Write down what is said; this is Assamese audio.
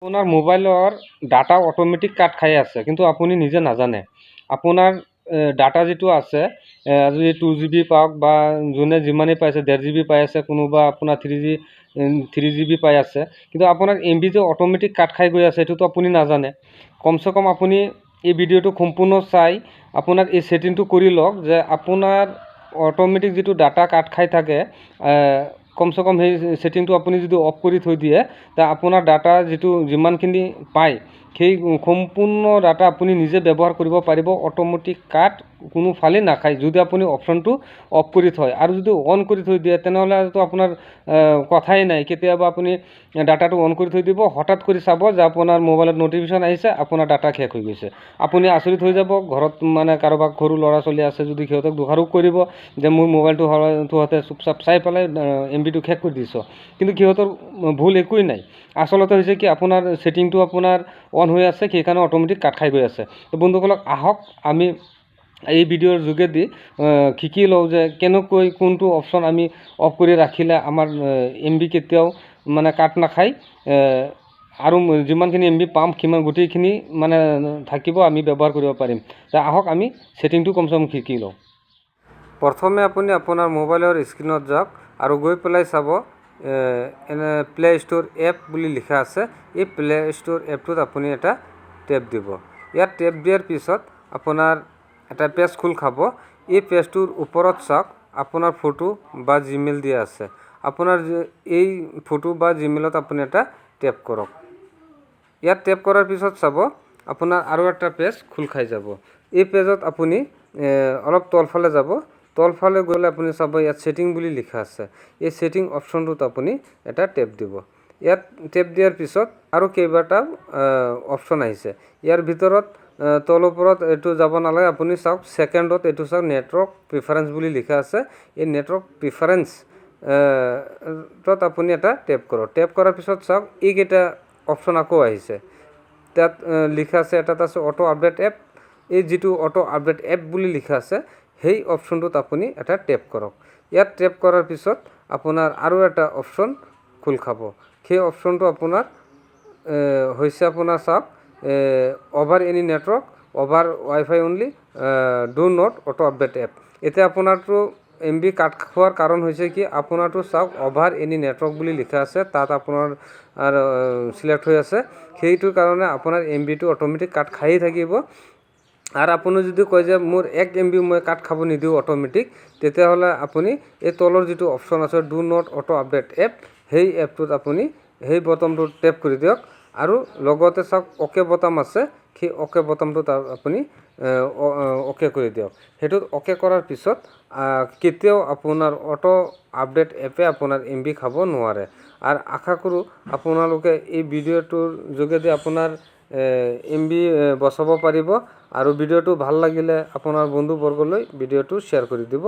আপোনাৰ মোবাইলৰ ডাটা অট'মেটিক কাট খাই আছে, কিন্তু আপুনি নিজে নাজানে। আপোনাৰ ডাটা যিটো আছে, আজি 2GB পাওক বা যোনে যিমানেই পাইছে 1.5 GB পাই আছে, কোনোবা আপোনাৰ 3GB পাই আছে, কিন্তু আপোনাৰ MB যে অট'মেটিক কাট খাই গৈ আছে এইটোতো আপুনি নাজানে। কমচে কম আপুনি এই ভিডিঅ'টো সম্পূৰ্ণ চাই আপোনাৰ এই ছেটিংটো কৰি লওক যে আপোনাৰ অট'মেটিক যিটো ডাটা কাট খাই থাকে, কমচে কম সেই ছেটিংটো আপুনি যদি অফ কৰি থৈ দিয়ে, তা আপোনাৰ ডাটা যিটো যিমানখিনি পায় সেই সম্পূৰ্ণ ডাটা আপুনি নিজে ব্যৱহাৰ কৰিব পাৰিব। অট'মেটিক কাট কোনোফালে নাখায় যদি আপুনি অপশ্যনটো অফ কৰি থয়। আৰু যদি অন কৰি থৈ দিয়ে তেনেহ'লেতো আপোনাৰ কথাই নাই। কেতিয়াবা আপুনি ডাটাটো অন কৰি থৈ দিব, হঠাৎ কৰি চাব যে আপোনাৰ মোবাইলত নটিফিকেশ্যন আহিছে, আপোনাৰ ডাটা শেষ হৈ গৈছে। আপুনি আচৰিত হৈ যাব। ঘৰত মানে কাৰোবাক সৰু ল'ৰা ছোৱালী আছে যদি সিহঁতক দোষাৰোপ কৰিব যে মোৰ মোবাইলটো তহঁতে চুপচাপ চাই পেলাই MBটো শেষ কৰি দিছ, কিন্তু সিহঁতৰ ভুল একোৱেই নাই। আচলতে হৈছে কি আপোনাৰ ছেটিংটো আপোনাৰ অন হৈ আছে, সেইকাৰণে অট'মেটিক কাট খাই গৈ আছে। তো বন্ধুসকলক আহক আমি এই ভিডিঅ'ৰ যোগেদি শিকি লওঁ যে কেনেকৈ কোনটো অপশ্যন আমি অফ কৰি ৰাখিলে আমাৰ MB কেতিয়াও মানে কাট নাখায়, আৰু যিমানখিনি MB পাম সিমান গোটেইখিনি মানে থাকিব, আমি ব্যৱহাৰ কৰিব পাৰিম। আহক আমি ছেটিংটো কমচে কম শিকি লওঁ। প্ৰথমে আপুনি আপোনাৰ মোবাইলৰ স্ক্ৰীণত যাওক আৰু গৈ পেলাই চাব এনে প্লে ষ্ট'ৰ এপ বুলি লিখা আছে। এই প্লে ষ্ট'ৰ এপটোত আপুনি এটা টেপ দিব। ইয়াত টেপ দিয়াৰ পিছত আপোনাৰ এটা পেজ খোল খাব। এই পেজটোৰ ওপৰত চাওক আপোনাৰ ফটো বা জিমেইল দিয়া আছে। আপোনাৰ এই ফটো বা জিমেইলত আপুনি এটা টেপ কৰক। ইয়াত টেপ কৰাৰ পিছত চাব আপোনাৰ আৰু এটা পেজ খোল খাই যাব। এই পেজত আপুনি অলপ তলফালে যাব। তলফালে গ'লে আপুনি চাব ইয়াত ছেটিং বুলি লিখা আছে। এই ছেটিং অপশ্যনটোত আপুনি এটা টেপ দিব। ইয়াত টেপ দিয়াৰ পিছত আৰু কেইবাটাও অপশ্যন আহিছে। ইয়াৰ ভিতৰত তল ওপৰত এইটো যাব নালাগে, আপুনি চাওক ছেকেণ্ডত এইটো চাওক নেটৱৰ্ক প্ৰিফাৰেঞ্চ বুলি লিখা আছে। এই নেটৱৰ্ক প্ৰিফাৰেঞ্চ তত আপুনি এটা টেপ কৰক। টেপ কৰাৰ পিছত চাওক এইকেইটা অপশ্যন আকৌ আহিছে। তাত লিখা আছে, এটাত আছে অটো আপডেট এপ। এই যিটো অটো আপডেট এপ বুলি লিখা আছে সেই অপশ্যনটোত আপুনি এটা টেপ কৰক। ইয়াত টেপ কৰাৰ পিছত আপোনাৰ আৰু এটা অপশ্যন খোল খাব। সেই অপশ্যনটো আপোনাৰ হৈছে আপোনাৰ চাওক over any network, over wifi only, do not auto update app. এতিয়া আপোনাৰতো MB কাট খোৱাৰ কাৰণ হৈছে কি, আপোনাৰতো চাওক অভাৰ এনি নেটৱৰ্ক বুলি লিখা আছে, তাত আপোনাৰ চিলেক্ট হৈ আছে। সেইটোৰ কাৰণে আপোনাৰ MBটো অট'মেটিক কাট খায়েই থাকিব। আৰু আপুনি যদি কয় যে মোৰ 1 MB মই কাট খাব নিদিওঁ অট'মেটিক, তেতিয়াহ'লে আপুনি এই তলৰ যিটো অপশ্যন আছে do not auto update app, সেই এপটোত আপুনি সেই বটনটোত টেপ কৰি দিয়ক। আৰু লগতে চাওক অ'কে বটন আছে, সেই অ'কে বটনটোত আপুনি অ'কে কৰি দিয়ক। সেইটোত অ'কে কৰাৰ পিছত কেতিয়াও আপোনাৰ অটো আপডেট এপে আপোনাৰ MB খাব নোৱাৰে। আৰু আশা কৰোঁ আপোনালোকে এই ভিডিঅ'টোৰ যোগেদি আপোনাৰ MB বচাব পাৰিব। আৰু ভিডিঅ'টো ভাল লাগিলে আপোনাৰ বন্ধুবৰ্গলৈ ভিডিঅ'টো শ্বেয়াৰ কৰি দিব।